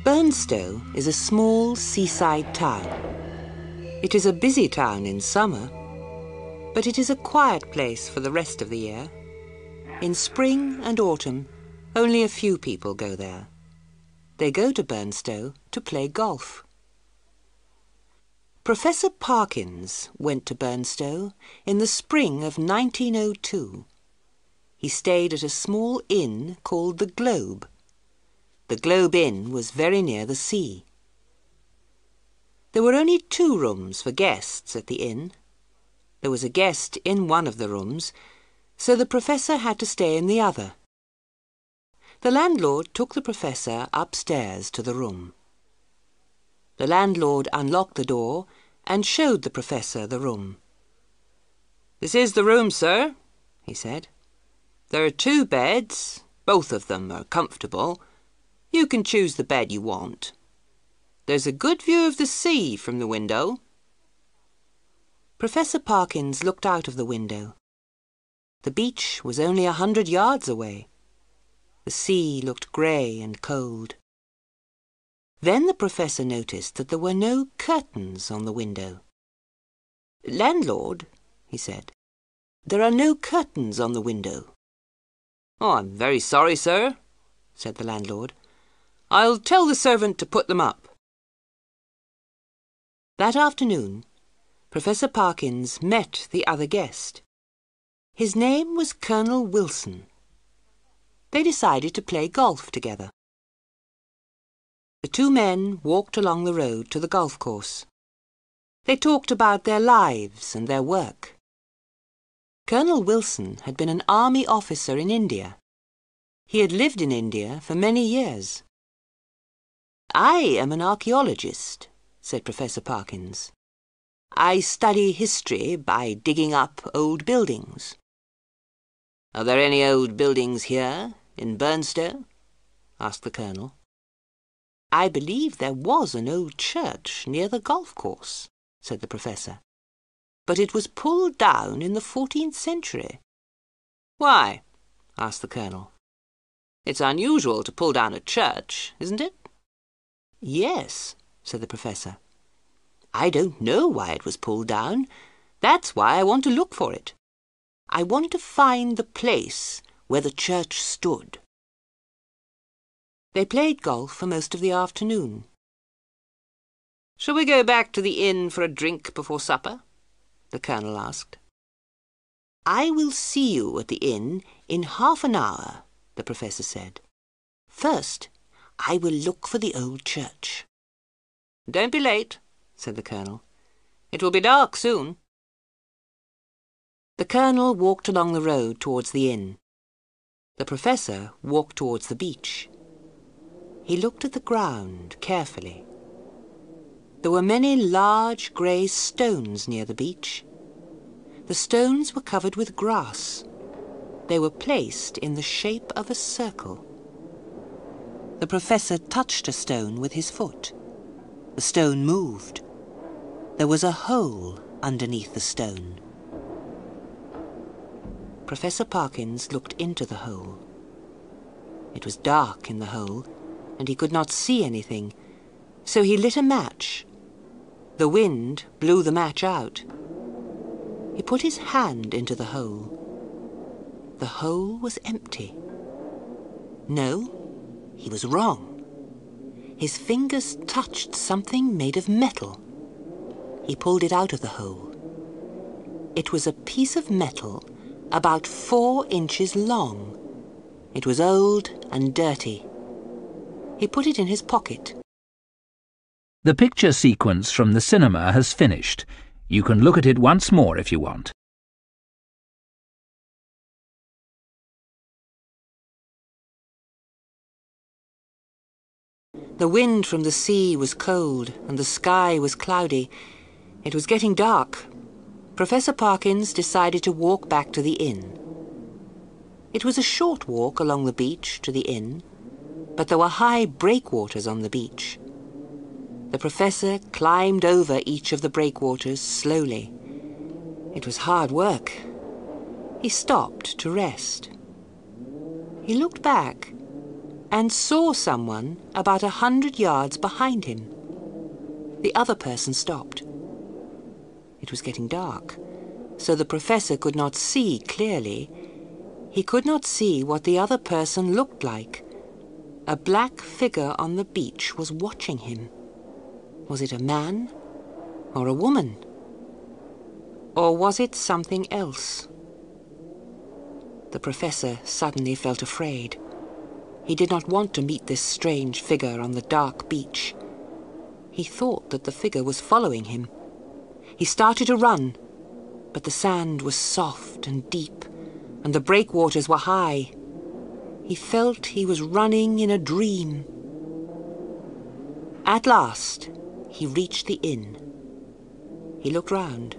Burnstow is a small seaside town. It is a busy town in summer, but it is a quiet place for the rest of the year. In spring and autumn, only a few people go there. They go to Burnstow to play golf. Professor Parkins went to Burnstow in the spring of 1902. He stayed at a small inn called the Globe. The Globe Inn was very near the sea. There were only 2 rooms for guests at the inn. There was a guest in one of the rooms, so the professor had to stay in the other. The landlord took the professor upstairs to the room. The landlord unlocked the door and showed the professor the room. "This is the room, sir," he said. "There are 2 beds. Both of them are comfortable. You can choose the bed you want. There's a good view of the sea from the window." Professor Parkins looked out of the window. The beach was only 100 yards away. The sea looked grey and cold. Then the professor noticed that there were no curtains on the window. "Landlord," he said, "there are no curtains on the window." "Oh, I'm very sorry, sir," said the landlord. "I'll tell the servant to put them up." That afternoon, Professor Parkins met the other guest. His name was Colonel Wilson. They decided to play golf together. The 2 men walked along the road to the golf course. They talked about their lives and their work. Colonel Wilson had been an army officer in India. He had lived in India for many years. "I am an archaeologist," said Professor Parkins. "I study history by digging up old buildings." "Are there any old buildings here, in Burnstow?" asked the Colonel. "I believe there was an old church near the golf course," said the Professor. "But it was pulled down in the 14th century. "Why?" asked the Colonel. "It's unusual to pull down a church, isn't it?" "Yes," said the Professor. "I don't know why it was pulled down. That's why I want to look for it. I want to find the place where the church stood." They played golf for most of the afternoon. "Shall we go back to the inn for a drink before supper?" the Colonel asked. "I will see you at the inn in half an hour," the Professor said. "First, I will look for the old church." "Don't be late," said the Colonel. "It will be dark soon." The Colonel walked along the road towards the inn. The Professor walked towards the beach. He looked at the ground carefully. There were many large grey stones near the beach. The stones were covered with grass. They were placed in the shape of a circle. The Professor touched a stone with his foot. The stone moved. There was a hole underneath the stone. Professor Parkins looked into the hole. It was dark in the hole, and he could not see anything, so he lit a match. The wind blew the match out. He put his hand into the hole. The hole was empty. No, he was wrong. His fingers touched something made of metal. He pulled it out of the hole. It was a piece of metal about 4 inches long. It was old and dirty. He put it in his pocket. The picture sequence from the cinema has finished. You can look at it once more if you want. The wind from the sea was cold and the sky was cloudy. It was getting dark. Professor Parkins decided to walk back to the inn. It was a short walk along the beach to the inn, but there were high breakwaters on the beach. The Professor climbed over each of the breakwaters slowly. It was hard work. He stopped to rest. He looked back. and saw someone about 100 yards behind him. The other person stopped. It was getting dark, so the professor could not see clearly. He could not see what the other person looked like. A black figure on the beach was watching him. Was it a man or a woman? Or was it something else? The professor suddenly felt afraid. He did not want to meet this strange figure on the dark beach. He thought that the figure was following him. He started to run, but the sand was soft and deep, and the breakwaters were high. He felt he was running in a dream. At last, he reached the inn. He looked round.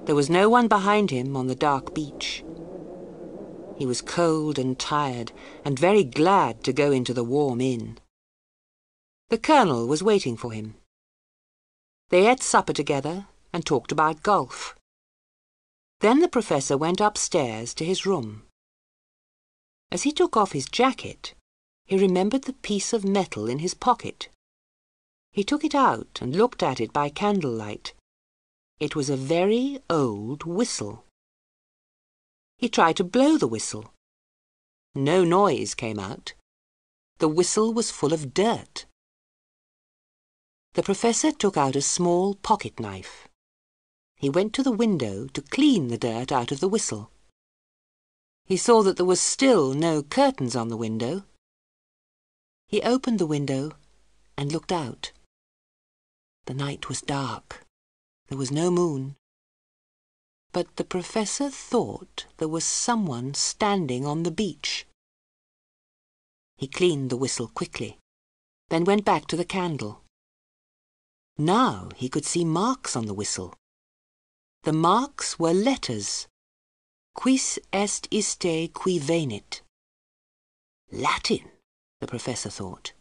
There was no one behind him on the dark beach. He was cold and tired, and very glad to go into the warm inn. The Colonel was waiting for him. They ate supper together and talked about golf. Then the professor went upstairs to his room. As he took off his jacket, he remembered the piece of metal in his pocket. He took it out and looked at it by candlelight. It was a very old whistle. He tried to blow the whistle. No noise came out. The whistle was full of dirt. The professor took out a small pocket knife. He went to the window to clean the dirt out of the whistle. He saw that there was still no curtains on the window. He opened the window and looked out. The night was dark. There was no moon. But the professor thought there was someone standing on the beach. He cleaned the whistle quickly, then went back to the candle. Now he could see marks on the whistle. The marks were letters. Quis est iste qui venit? Latin, the professor thought.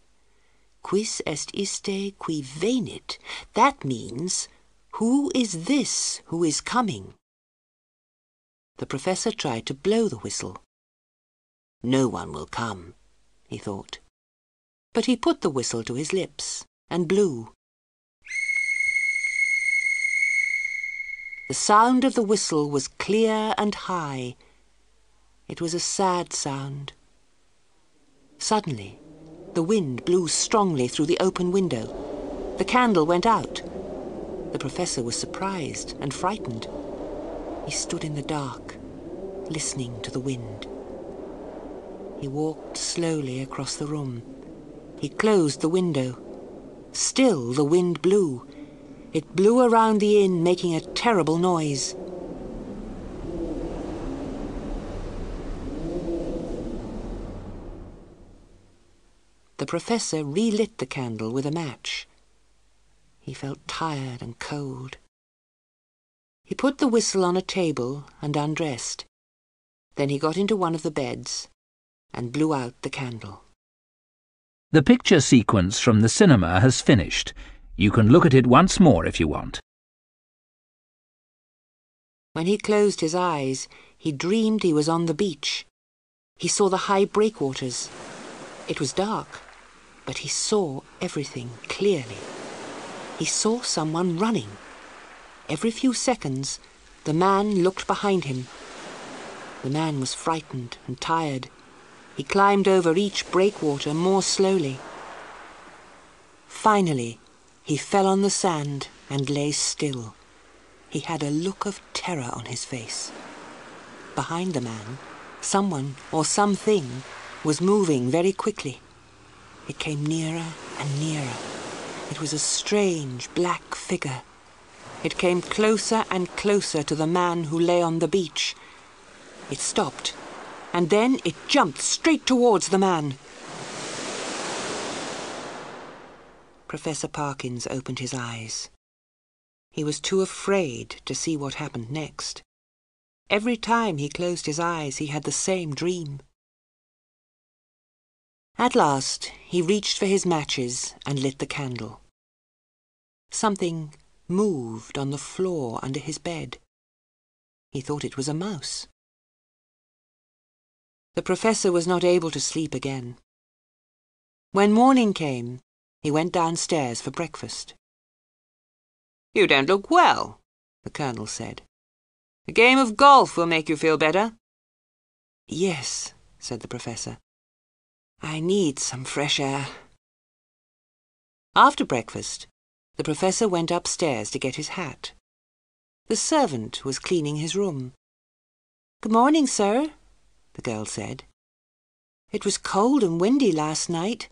Quis est iste qui venit? That means, who is this who is coming? The professor tried to blow the whistle. No one will come, he thought. But he put the whistle to his lips and blew. The sound of the whistle was clear and high. It was a sad sound. Suddenly, the wind blew strongly through the open window. The candle went out. The professor was surprised and frightened. He stood in the dark, listening to the wind. He walked slowly across the room. He closed the window. Still the wind blew. It blew around the inn, making a terrible noise. The professor relit the candle with a match. He felt tired and cold. He put the whistle on a table and undressed. Then he got into one of the beds and blew out the candle. The picture sequence from the cinema has finished. You can look at it once more if you want. When he closed his eyes, he dreamed he was on the beach. He saw the high breakwaters. It was dark, but he saw everything clearly. He saw someone running. Every few seconds, the man looked behind him. The man was frightened and tired. He climbed over each breakwater more slowly. Finally, he fell on the sand and lay still. He had a look of terror on his face. Behind the man, someone or something was moving very quickly. It came nearer and nearer. It was a strange black figure. It came closer and closer to the man who lay on the beach. It stopped, and then it jumped straight towards the man. Professor Parkins opened his eyes. He was too afraid to see what happened next. Every time he closed his eyes, he had the same dream. At last, he reached for his matches and lit the candle. Something moved on the floor under his bed. He thought it was a mouse. The professor was not able to sleep again. When morning came, he went downstairs for breakfast. "You don't look well," the Colonel said. "A game of golf will make you feel better." "Yes," said the Professor. "I need some fresh air." After breakfast, the Professor went upstairs to get his hat. The servant was cleaning his room. "Good morning, sir," the girl said. "It was cold and windy last night.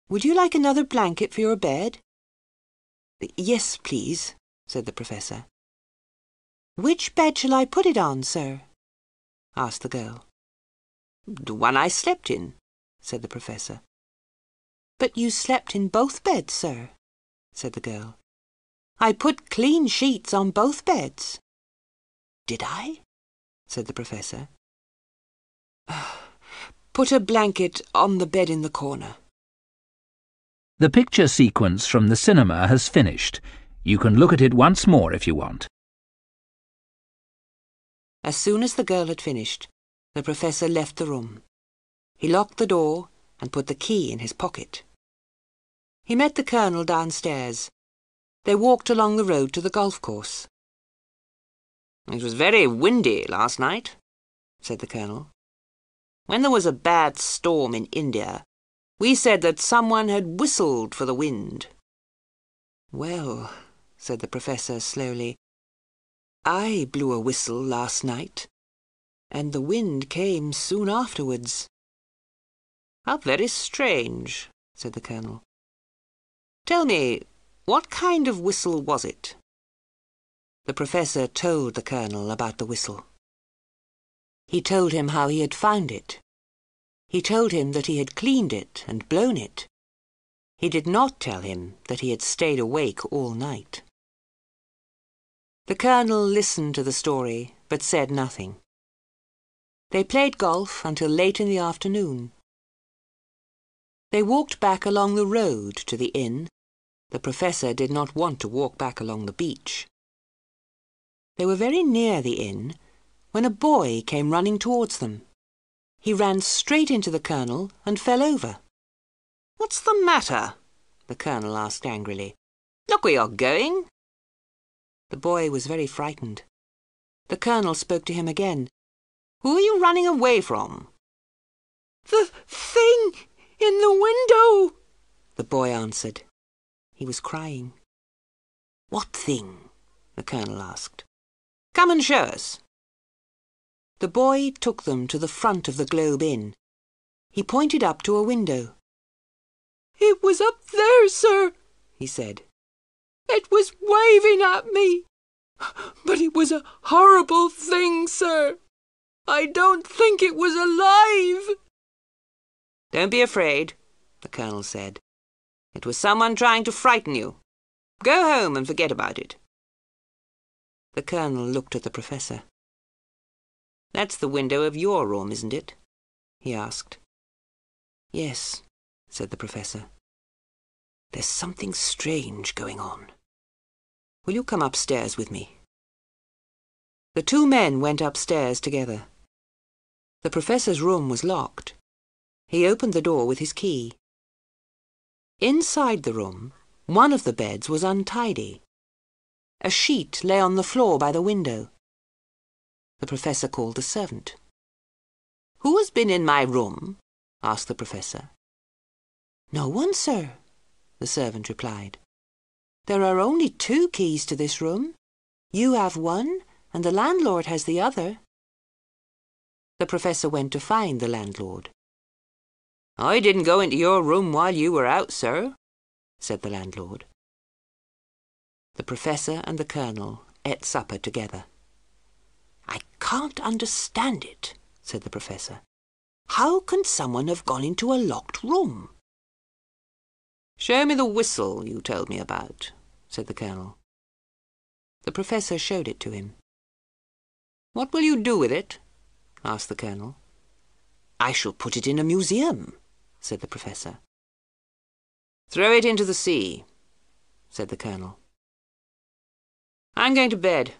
Would you like another blanket for your bed?" "Yes, please," said the Professor. "Which bed shall I put it on, sir?" asked the girl. "The one I slept in," said the Professor. "But you slept in both beds, sir," said the girl. "I put clean sheets on both beds." "Did I?" said the Professor. "Put a blanket on the bed in the corner." The picture sequence from the cinema has finished. You can look at it once more if you want. As soon as the girl had finished, the Professor left the room. He locked the door and put the key in his pocket. He met the Colonel downstairs. They walked along the road to the golf course. "It was very windy last night," said the Colonel. "When there was a bad storm in India, we said that someone had whistled for the wind." "Well," said the Professor slowly, "I blew a whistle last night, and the wind came soon afterwards." "How very strange," said the Colonel. "Tell me, what kind of whistle was it?" The Professor told the Colonel about the whistle. He told him how he had found it. He told him that he had cleaned it and blown it. He did not tell him that he had stayed awake all night. The Colonel listened to the story, but said nothing. They played golf until late in the afternoon. They walked back along the road to the inn. The Professor did not want to walk back along the beach. They were very near the inn when a boy came running towards them. He ran straight into the Colonel and fell over. "What's the matter?" the Colonel asked angrily. "Look where you're going." The boy was very frightened. The Colonel spoke to him again. "Who are you running away from?" "The thing in the window," the boy answered. He was crying. "What thing?" the Colonel asked. "Come and show us." The boy took them to the front of the Globe Inn. He pointed up to a window. "It was up there, sir," he said. "It was waving at me. But it was a horrible thing, sir. I don't think it was alive." "Don't be afraid," the Colonel said. "It was someone trying to frighten you. Go home and forget about it." The Colonel looked at the Professor. "That's the window of your room, isn't it?" he asked. "Yes," said the Professor. "There's something strange going on. Will you come upstairs with me?" The two men went upstairs together. The Professor's room was locked. He opened the door with his key. Inside the room, one of the beds was untidy. A sheet lay on the floor by the window. The Professor called the servant. "Who has been in my room?" asked the Professor. "No one, sir," the servant replied. "There are only 2 keys to this room. You have one, and the landlord has the other." The Professor went to find the landlord. "I didn't go into your room while you were out, sir," said the landlord. The Professor and the Colonel ate supper together. "I can't understand it," said the Professor. "How can someone have gone into a locked room?" "Show me the whistle you told me about," said the Colonel. The Professor showed it to him. "What will you do with it?" asked the Colonel. "I shall put it in a museum," said the Professor. "Throw it into the sea," said the Colonel. "I'm going to bed.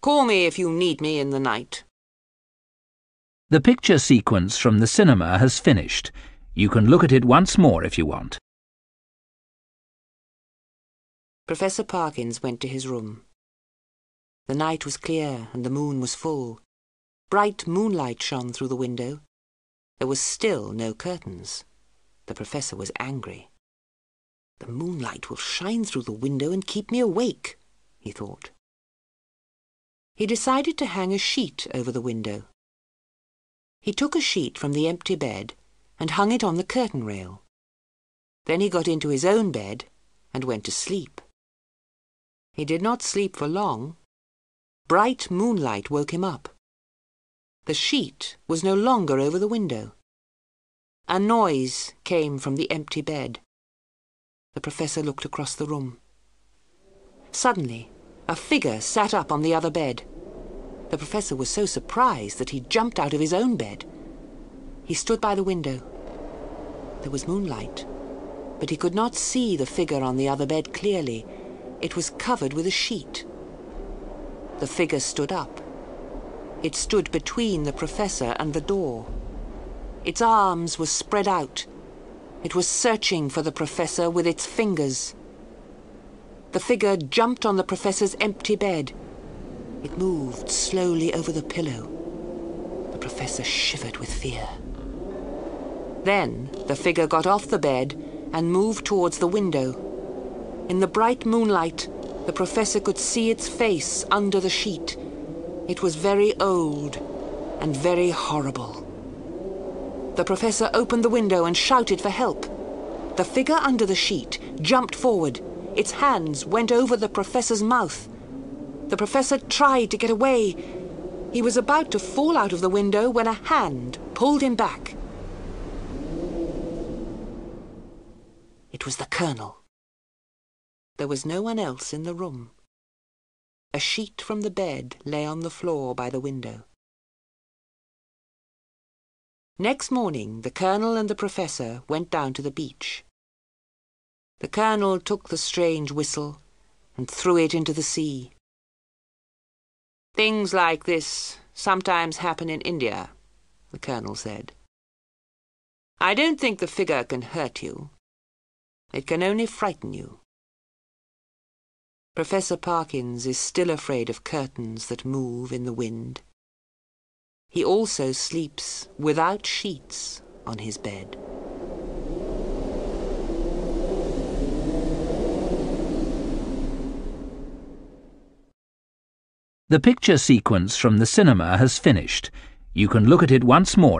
Call me if you need me in the night." The picture sequence from the cinema has finished. You can look at it once more if you want. Professor Parkins went to his room. The night was clear and the moon was full. Bright moonlight shone through the window. There was still no curtains. The professor was angry. "The moonlight will shine through the window and keep me awake," he thought. He decided to hang a sheet over the window. He took a sheet from the empty bed and hung it on the curtain rail. Then he got into his own bed and went to sleep. He did not sleep for long. Bright moonlight woke him up. The sheet was no longer over the window. A noise came from the empty bed. The professor looked across the room. Suddenly, a figure sat up on the other bed. The professor was so surprised that he jumped out of his own bed. He stood by the window. There was moonlight, but he could not see the figure on the other bed clearly. It was covered with a sheet. The figure stood up. It stood between the professor and the door. Its arms were spread out. It was searching for the professor with its fingers. The figure jumped on the professor's empty bed. It moved slowly over the pillow. The professor shivered with fear. Then the figure got off the bed and moved towards the window. In the bright moonlight, the professor could see its face under the sheet. It was very old and very horrible. The professor opened the window and shouted for help. The figure under the sheet jumped forward. Its hands went over the professor's mouth. The professor tried to get away. He was about to fall out of the window when a hand pulled him back. It was the colonel. There was no one else in the room. A sheet from the bed lay on the floor by the window. Next morning, the colonel and the professor went down to the beach. The colonel took the strange whistle and threw it into the sea. "Things like this sometimes happen in India," the colonel said. "I don't think the figure can hurt you. It can only frighten you." Professor Parkins is still afraid of curtains that move in the wind. He also sleeps without sheets on his bed. The picture sequence from the cinema has finished. You can look at it once more